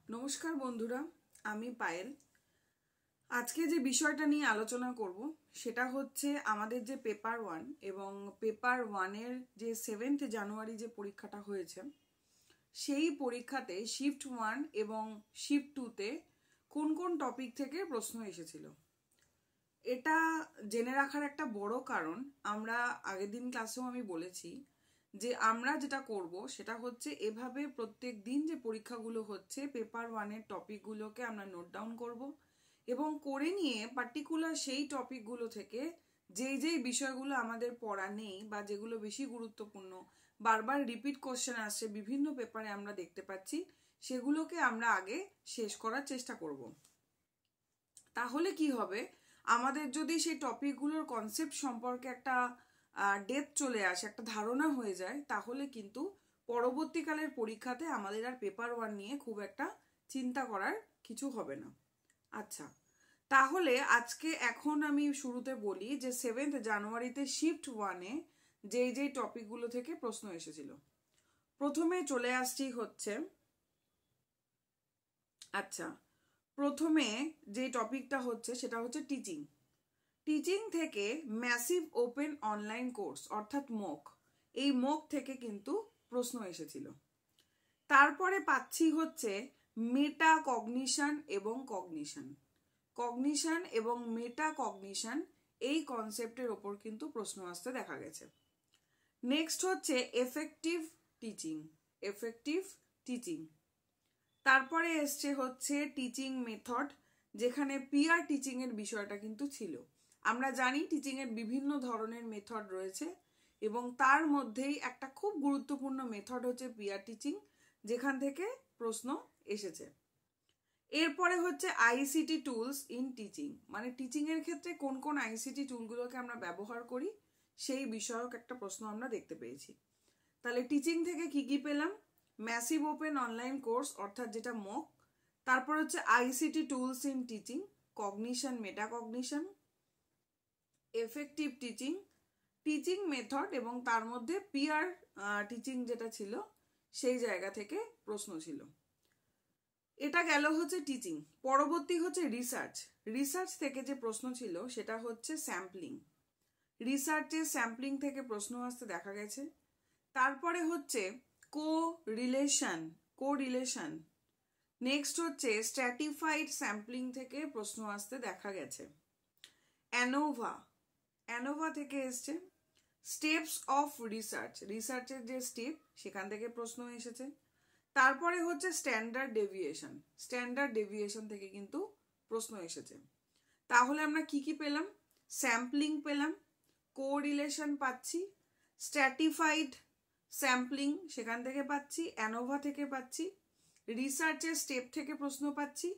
नमस्कार बंधुरा आमी पायल आज के जे विषयटा निये आलोचना करब सेटा होच्छे आमादेर जे पेपार वन एबं पेपार वानेर जे 7 জানুয়ারি जे परीक्षाटा होयेछे सेई परीक्षाते शिफ्ट 1 एबं शिफ्ट 2 ते कोन कोन टपिक थेके प्रश्न एसेछिलो एटा जेने राखार एकटा बड़ो कारण आमरा आगेर दिन क्लासेও आमी बोलेछि যে আমরা যেটা করব সেটা হচ্ছে এভাবে প্রত্যেক দিন যে পরীক্ষাগুলো হচ্ছে পেপার 1 এর টপিকগুলোকে আমরা নোট ডাউন করব এবং করে নিয়ে পার্টিকুলার সেই টপিকগুলো থেকে যেই বিষয়গুলো আমাদের পড়া নেই বা যেগুলো বেশি গুরুত্বপূর্ণ বারবার রিপিট কোশ্চেন আসছে বিভিন্ন পেপারে আমরা দেখতে পাচ্ছি সেগুলোকে আমরা আগে শেষ করার চেষ্টা করব তাহলে কি হবে আমাদের যদি সেই টপিকগুলোর কনসেপ্ট সম্পর্কে একটা डेप्थ चले आसे एक धारणा हो जाए ताहले किन्तु परवर्तीकालेर परीक्षाते आमादेर आर पेपार 1 निये खूब एकटा चिंता करार किछु होबे ना। अच्छा ताहले आजके एखन आमी शुरूते बोली जे 7 জানুয়ারিতে शिफ्ट 1 ए जे टपिकगुलो थेके प्रश्न एसेछिलो प्रथमे चले आसछि होच्छे अच्छा प्रथमे जे टपिकटा होच्छे सेटा होच्छे टीचिंग टीचिंग थेके मैसिव ओपेन ऑनलाइन कोर्स अर्थात मक এই মক থেকে কিন্তু প্রশ্ন এসেছিল তারপরে পাচ্ছি হচ্ছে মেটা কগনিশন এবং মেটা কগনিশন এই কনসেপ্টের উপর কিন্তু প্রশ্ন আসতে দেখা গেছে নেক্সট হচ্ছে এফেক্টিভ টিচিং তারপরে এসছে হচ্ছে টিচিং মেথড যেখানে পিয়ার টিচিং এর বিষয়টা কিন্তু ছিল আমরা জানি টিচিং এর বিভিন্ন ধরনের মেথড রয়েছে এবং তার মধ্যেই একটা খুব গুরুত্বপূর্ণ মেথড হচ্ছে পিয়ার টিচিং যেখান থেকে প্রশ্ন এসেছে এরপরে হচ্ছে আইসিটি টুলস ইন টিচিং মানে টিচিং এর ক্ষেত্রে কোন কোন আইসিটি টুলগুলোকে আমরা ব্যবহার করি সেই বিষয়ক একটা প্রশ্ন আমরা দেখতে পেয়েছি তাহলে টিচিং থেকে কি পেলাম ম্যাসিভ ওপেন অনলাইন কোর্স অর্থাৎ যেটা মক তারপর হচ্ছে ICT tools in teaching cognition meta cognition effective teaching method এবং তার মধ্যে পিয়ার টিচিং যেটা ছিল সেই জায়গা থেকে প্রশ্ন ছিল এটা গেল হচ্ছে টিচিং পরবর্তী হচ্ছে রিসার্চ থেকে যে প্রশ্ন ছিল সেটা হচ্ছে স্যাম্পলিং রিসার্চের স্যাম্পলিং থেকে প্রশ্ন আসতে দেখা গেছে তারপরে হচ্ছে কোরিলেশন নেক্সট হচ্ছে স্ট্র্যাটিফাইড স্যাম্পলিং থেকে প্রশ্ন আসতে দেখা গেছে অ্যানোভা থেকে এসছে স্টেপস অফ রিসার্চের যে স্টেপ সেখান থেকে প্রশ্ন এসেছে তারপরে হচ্ছে স্ট্যান্ডার্ড ডেভিয়েশন থেকে কিন্তু প্রশ্ন এসেছে তাহলে আমরা কি পেলাম স্যাম্পলিং পেলাম কোরিলেশন পাচ্ছি স্ট্র্যাটিফাইড স্যাম্পলিং সেখান থেকে পাচ্ছি অ্যানোভা থেকে পাচ্ছি রিসার্চের স্টেপ থেকে প্রশ্ন পাচ্ছি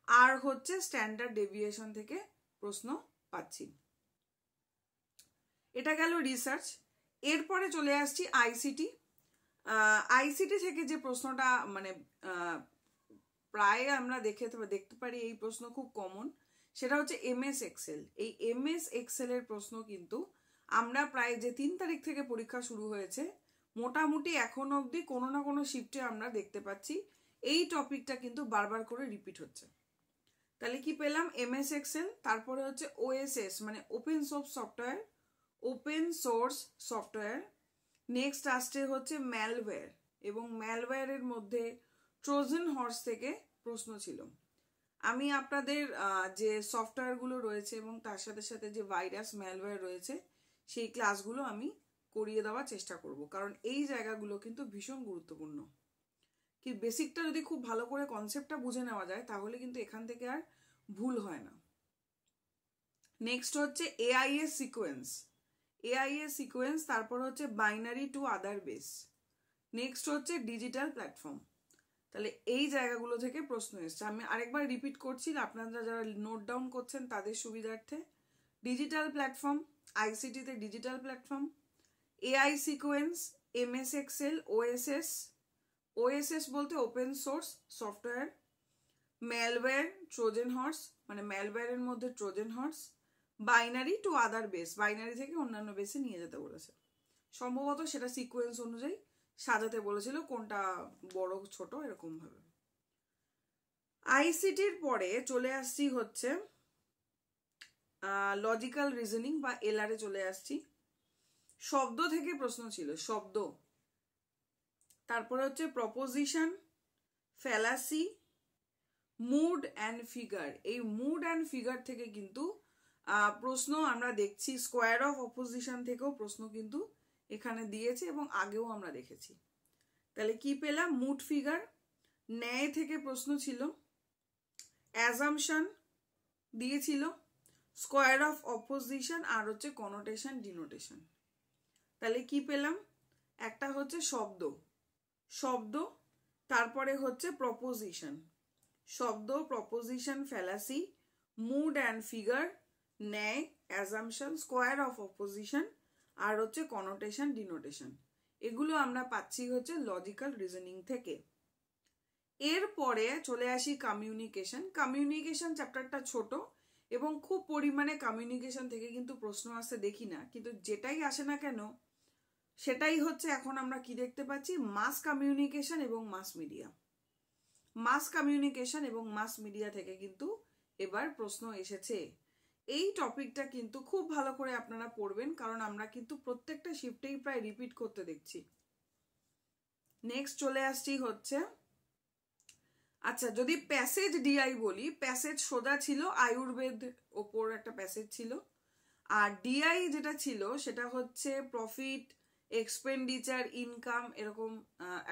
আর হচ্ছে স্ট্যান্ডার্ড ডেভিয়েশন থেকে প্রশ্ন পাচ্ছি এটা গেল রিসার্চ এরপরে চলে আসছি আইসিটি থেকে যে প্রশ্নটা মানে প্রায় আমরা দেখতে পারি এই প্রশ্ন খুব কমন সেটা হচ্ছে এমএস এক্সেল এই এমএস এক্সেল এর প্রশ্ন কিন্তু আমরা প্রায় যে 3 তারিখ থেকে পরীক্ষা শুরু হয়েছে মোটামুটি এখন অবধি কোনো না কোনো শিফটে আমরা দেখতে পাচ্ছি এই টপিকটা কিন্তু বারবার করে রিপিট হচ্ছে তাহলে কি পেলাম এমএস এক্সেল তারপরে হচ্ছে ওএসএস মানে ওপেন সোর্স সফটওয়্যার নেক্সট আসছে হচ্ছে ম্যালওয়্যার এবং ম্যালওয়্যারের মধ্যে ট্রোজান হর্স থেকে প্রশ্ন ছিল আমি আপনাদের যে সফটওয়্যারগুলো রয়েছে এবং তার সাথে সাথে যে ভাইরাস ম্যালওয়্যার রয়েছে সেই ক্লাসগুলো আমি করিয়ে দেওয়ার চেষ্টা করব কারণ এই জায়গাগুলো কিন্তু ভীষণ গুরুত্বপূর্ণ কি বেসিকটা যদি খুব ভালো করে কনসেপ্টটা বুঝে নেওয়া যায় তাহলে কিন্তু এখান থেকে আর ভুল হয় না নেক্সট হচ্ছে এআইএস সিকোয়েন্স তারপর হচ্ছে binary to other base next হচ্ছে ডিজিটাল প্ল্যাটফর্ম তাহলে এই জায়গাগুলো থেকে প্রশ্ন এসছে আমি আরেকবার রিপিট করছি আপনারা যারা নোট ডাউন করছেন তাদের সুবিধার্থে ডিজিটাল প্ল্যাটফর্ম আইসিটিতে digital platform AI sequence MS Excel OSS বলতে open source software malware Trojan horse মানে ম্যালওয়্যারের মধ্যে Trojan horse binary to other base binary থেকে অন্যান্য বেসে নিয়ে যেতে বলেছে সম্ভবত সেটা সিকোয়েন্স অনুযায়ী সাজাতে বলেছিল কোনটা বড় ছোট এরকম ভাবে আইসিটির পরে চলে আসছি হচ্ছে লজিক্যাল রিজনিং বা এলআরে চলে আসছি। শব্দ থেকে প্রশ্ন ছিল, শব্দ। তারপরে হচ্ছে proposition, fallacy, mood and figure. এই মুড অ্যান্ড ফিগার থেকে কিন্তু প্রশ্ন আমরা দেখছি। স্কোয়ার অফ অপোজিশন থেকেও প্রশ্ন কিন্তু এখানে দিয়েছে এবং আগেও আমরা দেখেছি। তাহলে কি পেলাম? Mood, figure. ন্যায় থেকে প্রশ্ন ছিল, অ্যাজাম্পশন দিয়েছিল, স্কোয়ার অফ অপোজিশন আর হচ্ছে কনোটেশন, ডিনোটেশন। তাহলে কি পেলাম? একটা হচ্ছে শব্দ, শব্দ, তারপরে হচ্ছে প্রপোজিশন, শব্দ, proposition, fallacy, mood and figure, ন্যায়, অ্যাজাম্পশন, স্কোয়ার অফ অপোজিশন আর হচ্ছে কনোটেশন, ডিনোটেশন। এগুলো আমরা পাচ্ছি হচ্ছে লজিক্যাল রিজনিং থেকে। এরপরে চলে আসি কমিউনিকেশন। কমিউনিকেশন চ্যাপ্টারটা ছোট এবং খুব পরিমাণে কমিউনিকেশন থেকে কিন্তু প্রশ্ন আসতে দেখি না, কিন্তু যেটাই আসে না কেন সেটাই হচ্ছে এখন আমরা কি দেখতে পাচ্ছি, মাস কমিউনিকেশন এবং মাস মিডিয়া। মাস কমিউনিকেশন এবং মাস মিডিয়া থেকে কিন্তু এবার প্রশ্ন এসেছে। এই টপিকটা কিন্তু খুব ভালো করে আপনারা পড়বেন, কারণ আমরা কিন্তু প্রত্যেকটা শিফটেই প্রায় রিপিট করতে দেখছি। নেক্সট চলে আসছি হচ্ছে, আচ্ছা যদি প্যাসেজ ডিআই বলি, প্যাসেজ সোজা ছিল আয়ুর্বেদ ওপর একটা প্যাসেজ ছিল, আর ডিআই যেটা ছিল সেটা হচ্ছে প্রফিট, এক্সপেন্ডিচার, ইনকাম, এরকম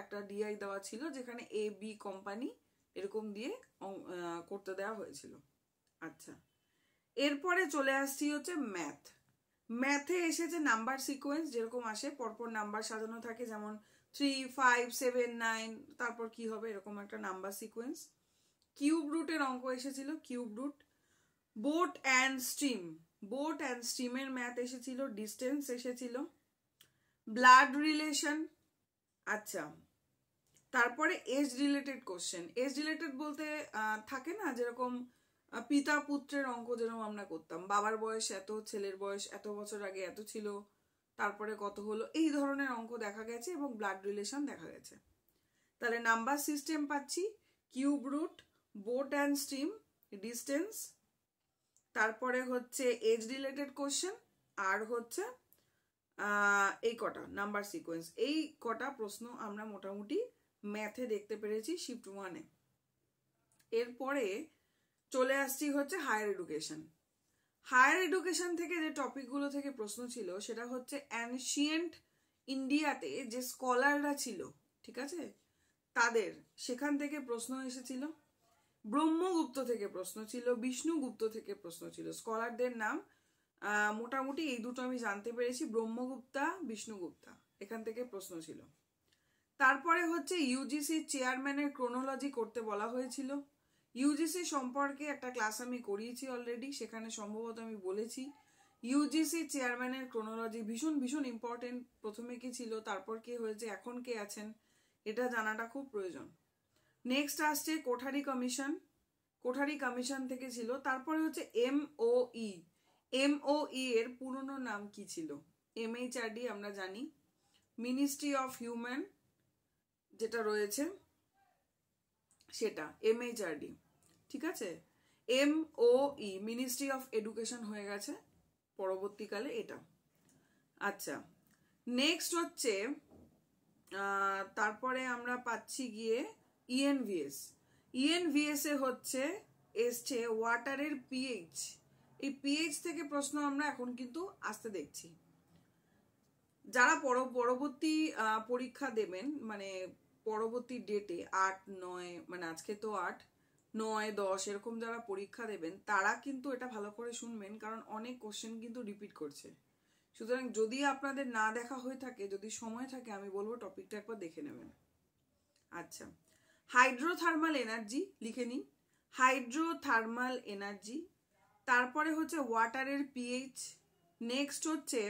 একটা ডিআই দেওয়া ছিল, যেখানে এ বি কোম্পানি এরকম দিয়ে করতে দেওয়া হয়েছিল। আচ্ছা, এরপরে চলে আসছি হচ্ছে ম্যাথ। ম্যাথে এসেছে নাম্বার সিকোয়েন্স, যেরকম আসে পরপর নাম্বার সাজানো থাকে, যেমন 3, 5, 7, 9, তারপর কি হবে এরকম একটা নাম্বার সিকোয়েন্স। কিউব রুটের অঙ্ক এসেছিল, cube root. Boat and stream, boat and স্ট্রিমের ম্যাথ এসেছিল, ডিস্টেন্স এসেছিল, ব্লাড রিলেশন। আচ্ছা, তারপরে age related question. Age related বলতে থাকে না, যেরকম পিতা পুত্রের অঙ্ক যেরকম আমরা করতাম, বাবার বয়স এত, ছেলের বয়স এত বছর আগে এত ছিল, তারপরে কত হলো, এই ধরনের অঙ্ক দেখা গেছে এবং ব্লাড রিলেশন দেখা গেছে। তাহলে নাম্বার সিস্টেম পাচ্ছি, cube root, boat and stream, distance, তারপরে হচ্ছে এজ রিলেটেড কোশ্চেন, আর হচ্ছে এই কটা নাম্বার সিকোয়েন্স। এই কটা প্রশ্ন আমরা মোটামুটি ম্যাথে দেখতে পেরেছি শিফট 1-এ। এরপরে চলে আসছি হচ্ছে হায়ার এডুকেশন। হায়ার এডুকেশন থেকে যে টপিকগুলো থেকে প্রশ্ন ছিল সেটা হচ্ছে অ্যানশিয়েন্ট ইন্ডিয়াতে যে স্কলাররা ছিল, ঠিক আছে, তাদের সেখান থেকে প্রশ্ন এসেছিল। ব্রহ্মগুপ্ত থেকে প্রশ্ন ছিল, বিষ্ণুগুপ্ত থেকে প্রশ্ন ছিল। স্কলারদের নাম মোটামুটি এই দুটো আমি জানতে পেরেছি, ব্রহ্মগুপ্তা, বিষ্ণুগুপ্তা, এখান থেকে প্রশ্ন ছিল। তারপরে হচ্ছে ইউজিসি চেয়ারম্যানের ক্রোনোলজি করতে বলা হয়েছিল। ইউজিসি সম্পর্কে একটা ক্লাস আমি করিয়েছি অলরেডি, সেখানে সম্ভবত আমি বলেছি ইউজিসি চেয়ারম্যানের ক্রোনোলজি ভীষণ ভীষণ ইম্পর্টেন্ট। প্রথমে কি ছিল, তারপর কে হয়েছে, এখন কে আছেন, এটা জানাটা খুব প্রয়োজন। নেক্সট আসছে কোঠারি কমিশন, কোঠারি কমিশন থেকে ছিল। তারপরে হচ্ছে এমওই, এমওই এর পুরনো নাম কি ছিল, এমএইচআরডি আমরা জানি, মিনিস্ট্রি অফ হিউম্যান যেটা রয়েছে সেটা এমএইচআরডি, ঠিক আছে। এমওই মিনিস্ট্রি অফ এডুকেশন হয়ে গেছে পরবর্তীকালে এটা। আচ্ছা, নেক্সট হচ্ছে তারপরে আমরা পাচ্ছি গিয়ে ইএনভিএস। ইএনভিএস এ হচ্ছে এসছে ওয়াটারের পিএইচ। এই পিএইচ থেকে প্রশ্ন আমরা এখন কিন্তু আসতে দেখছি। যারা পরবর্তী পরীক্ষা দেবেন, মানে পরবর্তী ডেটে 8, 9, মানে আজকে তো 8, 9, 10 এরকম যারা পরীক্ষা দেবেন তারা কিন্তু এটা ভালো করে শুনবেন, কারণ অনেক কোশ্চেন কিন্তু রিপিট করছে। সুতরাং যদি আপনাদের না দেখা হয়ে থাকে, যদি সময় থাকে, আমি বলবো টপিকটা একবার দেখে নেবেন। আচ্ছা, হাইড্রোথার্মাল এনার্জি লিখে নিন, হাইড্রোথার্মাল এনার্জি। তারপরে হচ্ছে ওয়াটারের পিএইচ। নেক্সট হচ্ছে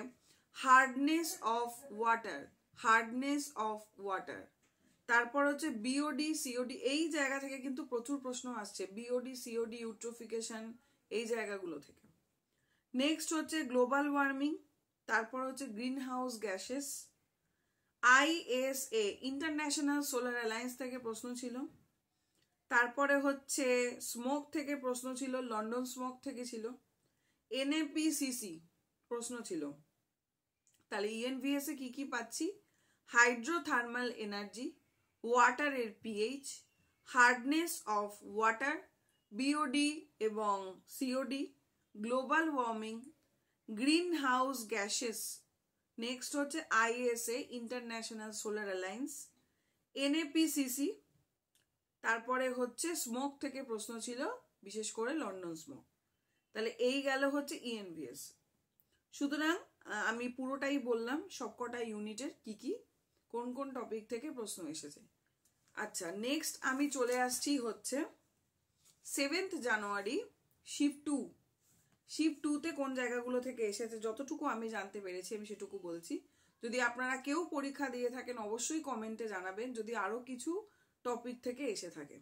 hardness of water, hardness of water. তারপর হচ্ছে বিওডি, সিওডি, এই জায়গা থেকে কিন্তু প্রচুর প্রশ্ন আসছে, বিওডি, সিওডি, ইউট্রোফিকেশন, এই জায়গাগুলো থেকে। নেক্সট হচ্ছে গ্লোবাল ওয়ার্মিং, তারপর হচ্ছে green house gases. ISA, international solar alliance থেকে প্রশ্ন ছিল। তারপরে হচ্ছে স্মোক থেকে প্রশ্ন ছিল, লন্ডন স্মোক থেকে ছিল। এনএপিসিসি প্রশ্ন ছিল। তাহলে ইএনভিএস এ কি কি পাচ্ছি? হাইড্রোথার্মাল এনার্জি, ওয়াটারের pH, hardness of water, BOD এবং COD, global warming, green house gases, next হচ্ছে ISA international solar alliance, NAPCC, তারপরে হচ্ছে স্মোক থেকে প্রশ্ন ছিল, বিশেষ করে লন্ডন স্মোক। তাহলে এই গেল হচ্ছে ইএনভিএস। সুতরাং আমি পুরোটাই বললাম সবকটা ইউনিটের কি কি কোন কোন টপিক থেকে প্রশ্ন এসেছে। আচ্ছা, নেক্সট আমি চলে আসছি হচ্ছে 7th জানুয়ারি শিফট 2। শিফট 2-তে কোন জায়গাগুলো থেকে এসেছে যতটুকু আমি জানতে পেরেছি আমি সেটুকু বলছি। যদি আপনারা কেউ পরীক্ষা দিয়ে থাকেন অবশ্যই কমেন্টে জানাবেন যদি আরো কিছু টপিক থেকে এসে থাকে।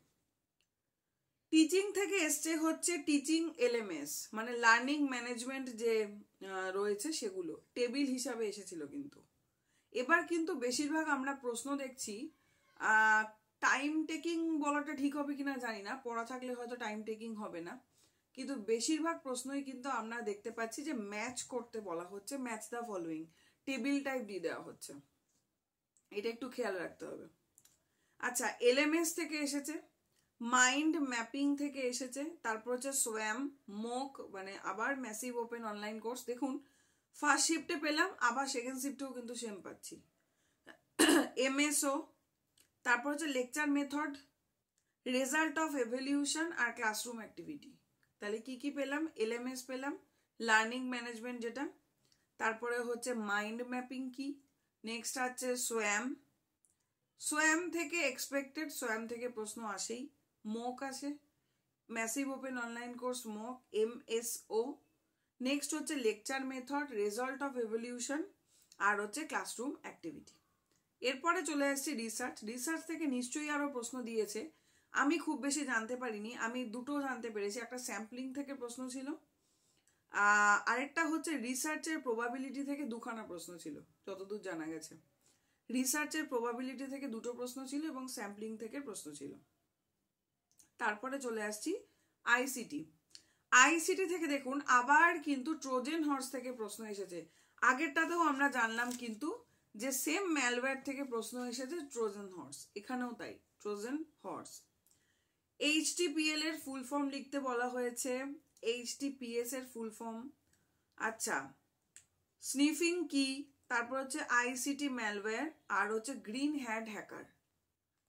টিচিং থেকে এসছে হচ্ছে টিচিং এলএমএস, মানে লার্নিং ম্যানেজমেন্ট যে রয়েছে সেগুলো টেবিল হিসাবে এসেছিল। কিন্তু এবার কিন্তু বেশিরভাগ আমরা প্রশ্ন দেখছি, টাইম টেকিং বলাটা ঠিক হবে কিনা জানি না, পড়া থাকলে হয়তো টাইম টেকিং হবে না, কিন্তু বেশিরভাগ প্রশ্নই কিন্তু আমরা দেখতে পাচ্ছি যে ম্যাচ করতে বলা হচ্ছে, match the following, table type দিয়ে দেওয়া হচ্ছে, এটা একটু খেয়াল রাখতে হবে। আচ্ছা, এলএমএস থেকে এসেছে, মাইন্ড ম্যাপিং থেকে এসেছে, তারপর হচ্ছে সোয়াম, মোক, মানে আবার ম্যাসিভ ওপেন অনলাইন কোর্স। দেখুন ফার্স্ট শিফটে পেলাম, আবার সেকেন্ড শিফটেও কিন্তু সেম পাচ্ছি। এমএসও, তারপর হচ্ছে lecture method, result of evaluation আর ক্লাসরুম অ্যাক্টিভিটি। তাহলে কি কি পেলাম? এলএমএস পেলাম, লার্নিং ম্যানেজমেন্ট যেটা, তারপরে হচ্ছে মাইন্ড ম্যাপিং কি, নেক্সট হচ্ছে সোয়াম, সোয়াম থেকে এক্সপেক্টেড, সোয়াম থেকে প্রশ্ন আসেই, মোক আসে, ম্যাসিভ ওপেন অনলাইন কোর্স মোক, এমএসও, নেক্সট হচ্ছে lecture method, result of evaluation আর হচ্ছে ক্লাসরুম অ্যাক্টিভিটি। এরপরে চলে আসছে রিসার্চ। রিসার্চ থেকে নিশ্চয়ই আরো প্রশ্ন দিয়েছে, আমি খুব বেশি জানতে পারিনি, আমি দুটো জানতে পেরেছি, একটা স্যাম্পলিং থেকে প্রশ্ন ছিল, আরেকটা হচ্ছে রিসার্চের প্রবাবিলিটি থেকে দুখানা প্রশ্ন ছিল যতদূর জানা গেছে। রিসার্চের প্রবাবিলিটি থেকে দুটো প্রশ্ন ছিল এবং স্যাম্পলিং থেকে প্রশ্ন ছিল। তারপরে চলে আসছি আইসিটি। আইসিটি থেকে দেখুন আবার কিন্তু ট্রোজেন হর্স থেকে প্রশ্ন এসেছে। আগেরটাতেও আমরা জানলাম কিন্তু যে সেম ম্যালওয়্যার থেকে প্রশ্ন এসেছে ট্রোজেন হর্স, এখানেও তাই ট্রোজেন হর্স। এইচটিপিএল এর ফুল ফর্ম লিখতে বলা হয়েছে, এইচটিপিএস এর ফুল ফর্ম। আচ্ছা, স্নিফিং কি, তারপর হচ্ছে আইসিটি ম্যালওয়্যার আর হচ্ছে গ্রিন হ্যাট হ্যাকার।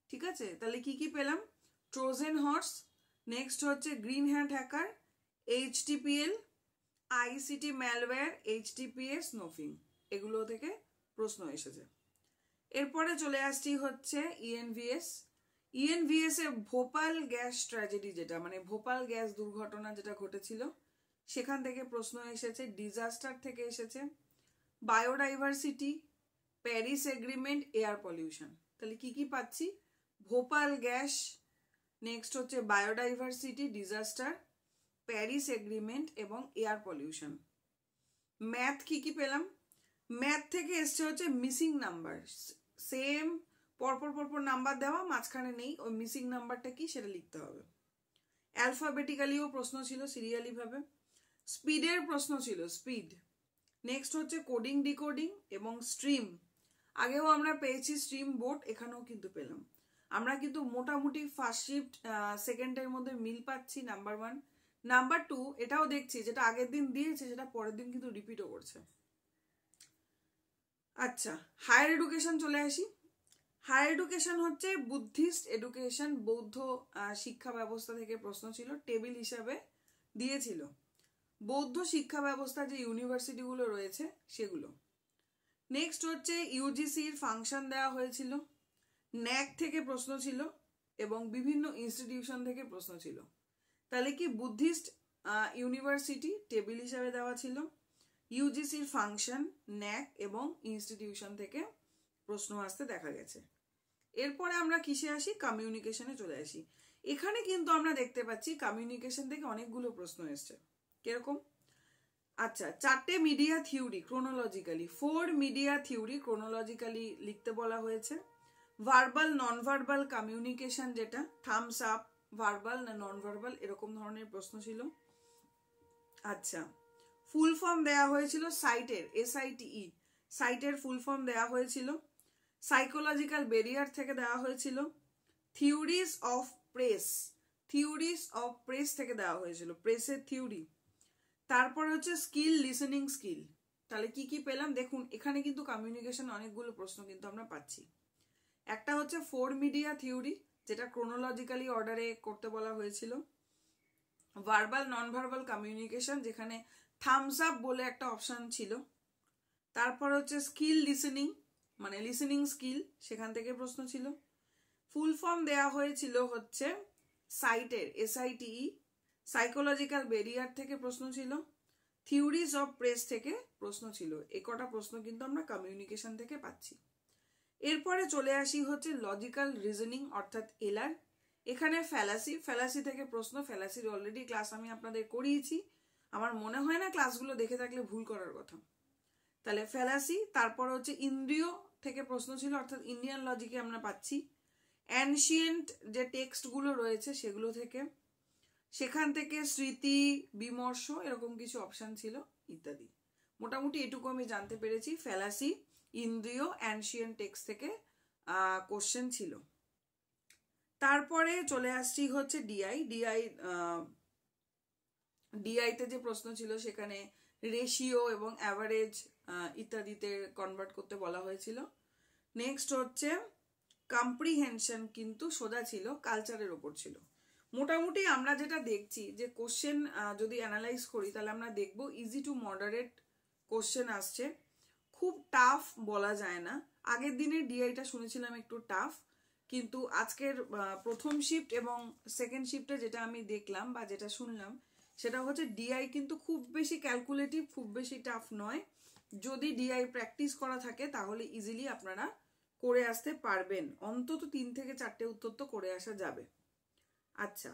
ঠিক আছে, তাহলে কি কি পেলাম? ট্রোজেন হর্স, নেক্সট হচ্ছে green hat hacker, HTPL, ICT malware, HTPS, sniffing, এগুলো থেকে প্রশ্ন এসেছে। এরপরে চলে আসছি হচ্ছে ইএনভিএস। ইএনভিএস এ ভোপাল গ্যাস ট্র্যাজেডি, যেটা মানে ভোপাল গ্যাস দুর্ঘটনা যেটা ঘটেছিল সেখান থেকে প্রশ্ন এসেছে, ডিজাস্টার থেকে এসেছে, biodiversity, Paris agreement, air pollution. তাহলে কি কি পাচ্ছি? ভোপাল গ্যাস, নেক্সট হচ্ছে বায়োডাইভার্সিটি, ডিজাস্টার, প্যারিস এগ্রিমেন্ট এবং এয়ার পলিউশন। ম্যাথ কি কি পেলাম? ম্যাথ থেকে এসছে হচ্ছে মিসিং নাম্বার, সেম পরপর পরপর নাম্বার দেওয়া, মাঝখানে নেই, ওই মিসিং নাম্বারটা কি সেটা লিখতে হবে। অ্যালফাবেটিক্যালিও প্রশ্ন ছিল, সিরিয়ালি ভাবে। স্পিডের প্রশ্ন ছিল, স্পিড। নেক্সট হচ্ছে কোডিং ডিকোডিং এবং স্ট্রিম। আগেও আমরা পেয়েছি স্ট্রিম বোর্ড, এখানেও কিন্তু পেলাম। আমরা কিন্তু মোটামুটি ফার্স্ট শিফট সেকেন্ডের মধ্যে মিল পাচ্ছি, নাম্বার 1। নাম্বার 2 এটাও দেখছি যেটা আগের দিন দিয়েছে সেটা পরের দিন কিন্তু রিপিটও করছে। আচ্ছা, হায়ার এডুকেশন চলে আসি। হায়ার এডুকেশন হচ্ছে বুদ্ধিস্ট এডুকেশন, বৌদ্ধ শিক্ষা ব্যবস্থা থেকে প্রশ্ন ছিল, টেবিল হিসাবে দিয়েছিল। বৌদ্ধ শিক্ষা ব্যবস্থা যে ইউনিভার্সিটিগুলো রয়েছে সেগুলো। নেক্সট হচ্ছে ইউজিসির ফাংশন দেওয়া হয়েছিল, ন্যাক থেকে প্রশ্ন ছিল এবং বিভিন্ন ইনস্টিটিউশন থেকে প্রশ্ন ছিল। তাহলে কি বুদ্ধিস্ট ইউনিভার্সিটি টেবিল হিসাবে দেওয়া ছিল, ইউজিসির ফাংশন, ন্যাক এবং ইনস্টিটিউশন থেকে প্রশ্ন আসতে দেখা গেছে। এরপরে আমরা কিসে আসি? কমিউনিকেশনে চলে আসি। এখানে কিন্তু আমরা দেখতে পাচ্ছি কমিউনিকেশন থেকে অনেকগুলো প্রশ্ন এসছে। কিরকম? আচ্ছা, 4টে media theory chronologically, 4 media theory chronologically লিখতে বলা হয়েছে। ভার্বাল নন ভার্বাল কমিউনিকেশন যেটা, থামস আপ, ভার্বাল না নন ভার্বাল, এরকম ধরনের প্রশ্ন ছিল। আচ্ছা, ফুল ফর্ম দেয়া হয়েছিল সাইটের, SITE, সাইটের ফুল ফর্ম দেয়া হয়েছিল। সাইকোলজিক্যাল ব্যারিয়ার থেকে দেওয়া হয়েছিল। Theories of press, theories of press থেকে দেওয়া হয়েছিল, প্রেসের থিওরি। তারপর হচ্ছে স্কিল, লিসেনিং স্কিল। তাহলে কি কি পেলাম দেখুন, এখানে কিন্তু কমিউনিকেশন অনেকগুলো প্রশ্ন কিন্তু আমরা পাচ্ছি। একটা হচ্ছে 4 মিডিয়া থিওরি, যেটা ক্রোনোলজিক্যালি অর্ডারে করতে বলা হয়েছিল। ভার্বাল নন ভার্বাল কমিউনিকেশন, যেখানে থামস আপ বলে একটা অপশন ছিল। তারপর হচ্ছে স্কিল লিসেনিং, মানে লিসেনিং স্কিল, সেখান থেকে প্রশ্ন ছিল। ফুল ফর্ম দেয়া হয়েছিল হচ্ছে সাইটের, SITE, সাইকোলজিক্যাল ব্যারিয়ার থেকে প্রশ্ন ছিল। থিওরিজ অফ প্রেস থেকে প্রশ্ন ছিল। এই কটা প্রশ্ন কিন্তু আমরা কমিউনিকেশন থেকে পাচ্ছি। এরপরে চলে আসি হচ্ছে লজিক্যাল রিজনিং অর্থাৎ LR। এখানে ফ্যালাসি, ফ্যালাসি থেকে প্রশ্ন। ফ্যালাসির অলরেডি ক্লাস আমি আপনাদের করিয়েছি, আমার মনে হয় না ক্লাসগুলো দেখে থাকলে ভুল করার কথা। তাহলে ফ্যালাসি। তারপর হচ্ছে ইন্দ্রিয় থেকে প্রশ্ন ছিল, অর্থাৎ ইন্ডিয়ান লজিকে আমরা পাচ্ছি। অ্যানশিয়েন্ট যে টেক্সটগুলো রয়েছে সেগুলো থেকে, সেখান থেকে স্মৃতি, বিমর্ষ, এরকম কিছু অপশান ছিল ইত্যাদি। মোটামুটি এটুকু আমি জানতে পেরেছি। ফ্যালাসি, ইন্দ্রিয়, অ্যানশিয়েন্ট টেক্সট থেকে কোশ্চেন ছিল। তারপরে চলে আসছি হচ্ছে ডিআইতে যে প্রশ্ন ছিল সেখানে রেশিও এবং অ্যাভারেজ ইত্যাদিতে কনভার্ট করতে বলা হয়েছিল। নেক্সট হচ্ছে কম্প্রিহেনশন, কিন্তু সোজা ছিল, কালচারের ওপর ছিল। মোটামুটি আমরা যেটা দেখছি যে কোশ্চেন যদি অ্যানালাইজ করি তাহলে আমরা দেখব ইজি টু মডারেট কোশ্চেন আসছে, খুব টাফ বলা যায় না। আগের দিনের ডিআইটা শুনেছিলাম একটু টাফ, কিন্তু আজকের প্রথম শিফট এবং সেকেন্ড শিফটে যেটা আমি দেখলাম বা যেটা শুনলাম সেটা হচ্ছে ডিআই কিন্তু খুব বেশি ক্যালকুলেটিভ, খুব বেশি টাফ নয়। যদি ডিআই প্র্যাকটিস করা থাকে তাহলে ইজিলি আপনারা করে আসতে পারবেন। অন্তত 3 থেকে 4টে উত্তর তো করে আসা যাবে। আচ্ছা,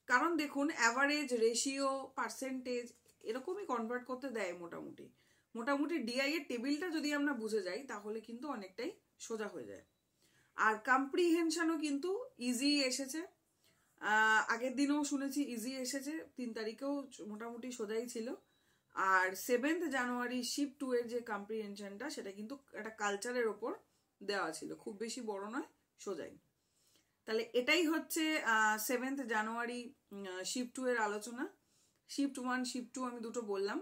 কারণ দেখুন অ্যাভারেজ, রেশিও, পার্সেন্টেজ এরকমই কনভার্ট করতে দেয় মোটামুটি ডিআই এর টেবিলটা যদি আমরা বুঝে যাই তাহলে কিন্তু অনেকটাই সোজা হয়ে যায়। আর কম্প্রিহেনশনও কিন্তু ইজি এসেছে, আগের দিনও শুনেছি ইজি এসেছে, 3 তারিখেও মোটামুটি সোজাই ছিল। আর 7 জানুয়ারি শিফট 2 এর যে কম্প্রিহেনশনটা সেটা কিন্তু একটা কালচারের ওপর দেওয়া ছিল, খুব বেশি বড় নয়, সোজাই। তাহলে এটাই হচ্ছে 7 জানুয়ারি শিফট 2 এর আলোচনা। শিফট 1, শিফট 2 আমি দুটো বললাম।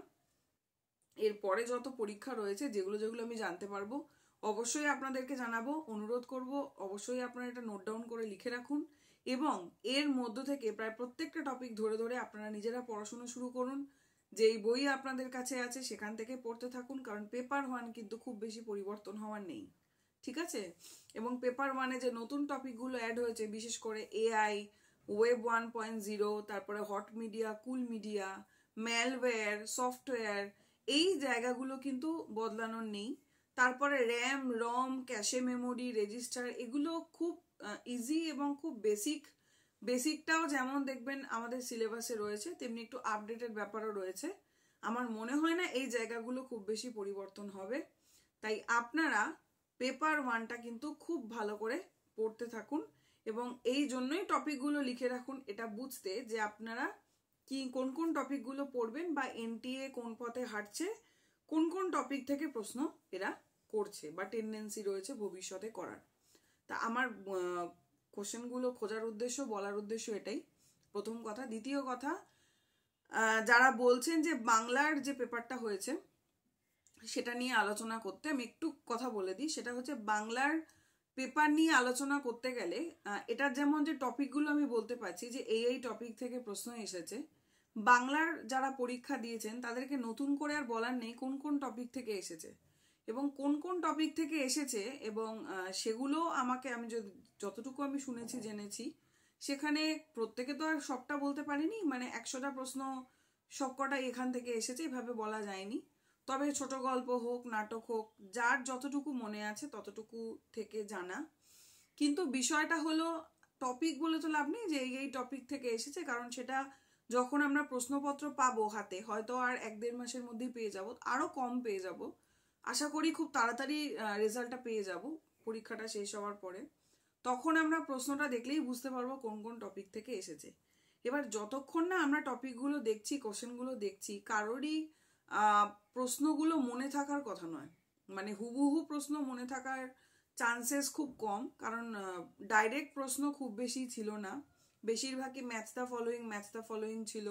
এরপরে যত পরীক্ষা রয়েছে যেগুলো আমি জানতে পারবো অবশ্যই আপনাদেরকে জানাবো। অনুরোধ করব অবশ্যই আপনারা এটা নোট ডাউন করে লিখে রাখুন, এবং এর মধ্য থেকে প্রায় প্রত্যেকটা টপিক ধরে ধরে আপনারা নিজেরা পড়াশোনা শুরু করুন। যেই বই আপনাদের কাছে আছে সেখান থেকে পড়তে থাকুন, কারণ পেপার 1 কিন্তু খুব বেশি পরিবর্তন হওয়ার নেই, ঠিক আছে? এবং পেপার 1-এ যে নতুন টপিকগুলো অ্যাড হয়েছে, বিশেষ করে AI, ওয়েব 1.0, তারপরে হট মিডিয়া, কুল মিডিয়া, ম্যালওয়্যার, সফটওয়্যার, এই জায়গাগুলো কিন্তু বদলানোর নেই। তারপরে র্যাম, রম, ক্যাশে মেমোরি, রেজিস্টার, এগুলো খুব ইজি এবং খুব বেসিকটাও যেমন দেখবেন আমাদের সিলেবাসে রয়েছে, তেমনি একটু আপডেটেড ব্যাপারও রয়েছে। আমার মনে হয় না এই জায়গাগুলো খুব বেশি পরিবর্তন হবে। তাই আপনারা পেপার 1টা কিন্তু খুব ভালো করে পড়তে থাকুন, এবং এই জন্যই টপিকগুলো লিখে রাখুন, এটা বুঝতে যে আপনারা কোন কোন টপিকগুলো পড়বেন বা এনটিএ কোন পথে হাঁটছে, কোন কোন টপিক থেকে প্রশ্ন এরা করছে বা টেন্ডেন্সি রয়েছে ভবিষ্যতে করার। তা আমার কোশ্চেনগুলো খোঁজার উদ্দেশ্য, বলার উদ্দেশ্য এটাই, প্রথম কথা। দ্বিতীয় কথা, যারা বলছেন যে বাংলার যে পেপারটা হয়েছে সেটা নিয়ে আলোচনা করতে, আমি একটু কথা বলে দিই। সেটা হচ্ছে বাংলার পেপার নিয়ে আলোচনা করতে গেলে এটার যেমন যে টপিকগুলো আমি বলতে পারছি যে এই টপিক থেকে প্রশ্ন এসেছে, বাংলার যারা পরীক্ষা দিয়েছেন তাদেরকে নতুন করে আর বলার নেই কোন কোন টপিক থেকে এসেছে এবং কোন কোন টপিক থেকে এসেছে, এবং সেগুলো আমাকে, আমি যতটুকু আমি শুনেছি জেনেছি, সেখানে প্রত্যেকে তো আর সবটা বলতে পারিনি, মানে 100টা প্রশ্ন সবকটাই এখান থেকে এসেছে এভাবে বলা যায়নি। তবে ছোট গল্প হোক, নাটক হোক, যার যতটুকু মনে আছে ততটুকু থেকে জানা। কিন্তু বিষয়টা হলো টপিক বলে তো লাভ নেই যে এই টপিক থেকে এসেছে, কারণ সেটা যখন আমরা প্রশ্নপত্র পাবো হাতে, হয়তো আর 1-1.5 মাসের মধ্যেই পেয়ে যাব, আরো কম পেয়ে যাব, আশা করি খুব তাড়াতাড়ি রেজাল্টটা পেয়ে যাব পরীক্ষাটা শেষ হওয়ার পরে। তখন আমরা প্রশ্নটা দেখলেই বুঝতে পারবো কোন কোন টপিক থেকে এসেছে। এবার যতক্ষণ না আমরা টপিকগুলো দেখছি, কোশ্চেনগুলো দেখছি, কারোরই প্রশ্নগুলো মনে থাকার কথা নয়। মানে হুবহু প্রশ্ন মনে থাকার চান্সেস খুব কম, কারণ ডাইরেক্ট প্রশ্ন খুব বেশি ছিল না, বেশিরভাগই ম্যাথ দ্য ফলোয়িং ছিল,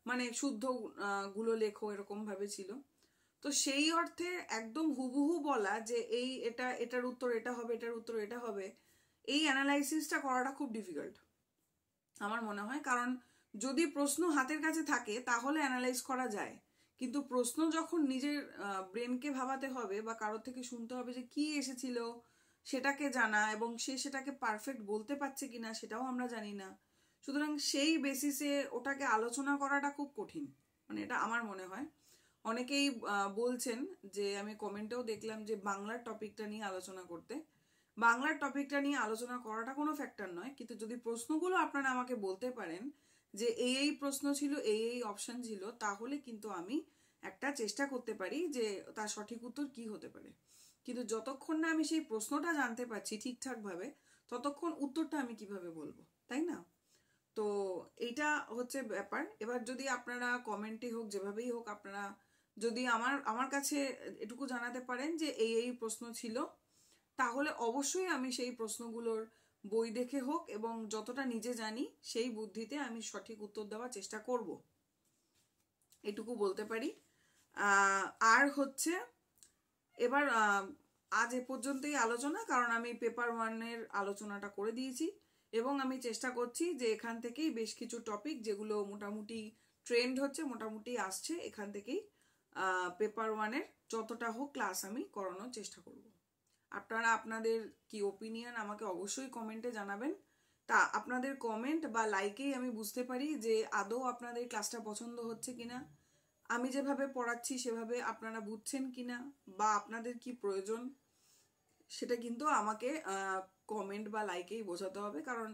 মানে শুদ্ধ গুলো লেখো এরকম ভাবে ছিল। তো সেই অর্থে একদম হুবহু বলা যে এটার উত্তর এটা হবে, এটার উত্তর এটা হবে, এই অ্যানালাইসিসটা করাটা খুব ডিফিকাল্ট আমার মনে হয়। কারণ যদি প্রশ্ন হাতের কাছে থাকে তাহলে অ্যানালাইজ করা যায়, কিন্তু প্রশ্ন যখন নিজের ব্রেনকে ভাবাতে হবে বা কারোর থেকে শুনতে হবে যে কি এসেছিল সেটাকে জানা, এবং সে সেটাকে পারফেক্ট বলতে পারছে কিনা সেটাও আমরা জানি না। সুতরাং সেই বেসিসে ওটাকে আলোচনা করাটা খুব কঠিন, মানে এটা আমার মনে হয়। অনেকেই বলছেন যে, আমি কমেন্টেও দেখলাম যে বাংলার টপিকটা নিয়ে আলোচনা করতে। বাংলার টপিকটা নিয়ে আলোচনা করাটা কোনো ফ্যাক্টর নয়, কিন্তু যদি প্রশ্নগুলো আপনারা আমাকে বলতে পারেন যে এই প্রশ্ন ছিল, এই অপশন ছিল, তাহলে কিন্তু আমি একটা চেষ্টা করতে পারি যে তার সঠিক উত্তর কি হতে পারে। কিন্তু যতক্ষণ না আমি সেই প্রশ্নটা জানতে পারছি ঠিকঠাকভাবে, ততক্ষণ উত্তরটা আমি কিভাবে বলবো, তাই না? তো এইটা হচ্ছে ব্যাপার। এবার যদি আপনারা কমেন্টে হোক, যেভাবেই হোক, আপনারা যদি আমার কাছে এটুকু জানাতে পারেন যে এই প্রশ্ন ছিল, তাহলে অবশ্যই আমি সেই প্রশ্নগুলোর বই দেখে হোক এবং যতটা নিজে জানি সেই বুদ্ধিতে আমি সঠিক উত্তর দেওয়ার চেষ্টা করব, এটুকু বলতে পারি। আর হচ্ছে এবার আজ এ পর্যন্তই আলোচনা, কারণ আমি পেপার 1-এর আলোচনাটা করে দিয়েছি এবং আমি চেষ্টা করছি যে এখান থেকেই বেশ কিছু টপিক যেগুলো মোটামুটি ট্রেন্ড হচ্ছে, মোটামুটি আসছে, এখান থেকেই পেপার 1-এর যতটা হোক ক্লাস আমি করানোর চেষ্টা করব। আপনারা আপনাদের কি ওপিনিয়ন আমাকে অবশ্যই কমেন্টে জানাবেন। তা আপনাদের কমেন্ট বা লাইকেই আমি বুঝতে পারি যে আদৌ আপনাদের ক্লাসটা পছন্দ হচ্ছে কিনা, আমি যেভাবে পড়াচ্ছি সেভাবে আপনারা বুঝছেন কিনা, বা আপনাদের কি প্রয়োজন সেটা কিন্তু আমাকে কমেন্ট বা লাইকেই বোঝাতে হবে, কারণ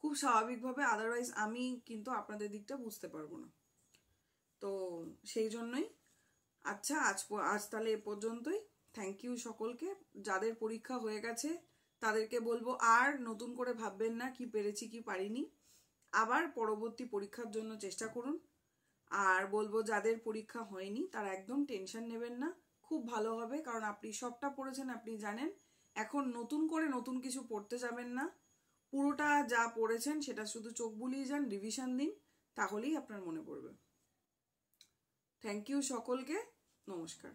খুব স্বাভাবিকভাবে আদারওয়াইজ আমি কিন্তু আপনাদের দিকটা বুঝতে পারবো না। তো সেই জন্যই আচ্ছা, আজ তাহলে এ পর্যন্তই। থ্যাংক ইউ সকলকে। যাদের পরীক্ষা হয়ে গেছে তাদেরকে বলবো আর নতুন করে ভাববেন না কি পেরেছি কি পারিনি, আবার পরবর্তী পরীক্ষার জন্য চেষ্টা করুন। আর বলবো যাদের পরীক্ষা হয়নি তারা একদম টেনশন নেবেন না, খুব ভালো হবে, কারণ আপনি সবটা পড়েছেন, আপনি জানেন। এখন নতুন করে নতুন কিছু পড়তে যাবেন না, পুরোটা যা পড়েছেন সেটা শুধু চোখ বুলিয়ে যান, রিভিশন দিন, তাহলেই আপনার মনে পড়বে। থ্যাংক ইউ সকলকে, নমস্কার।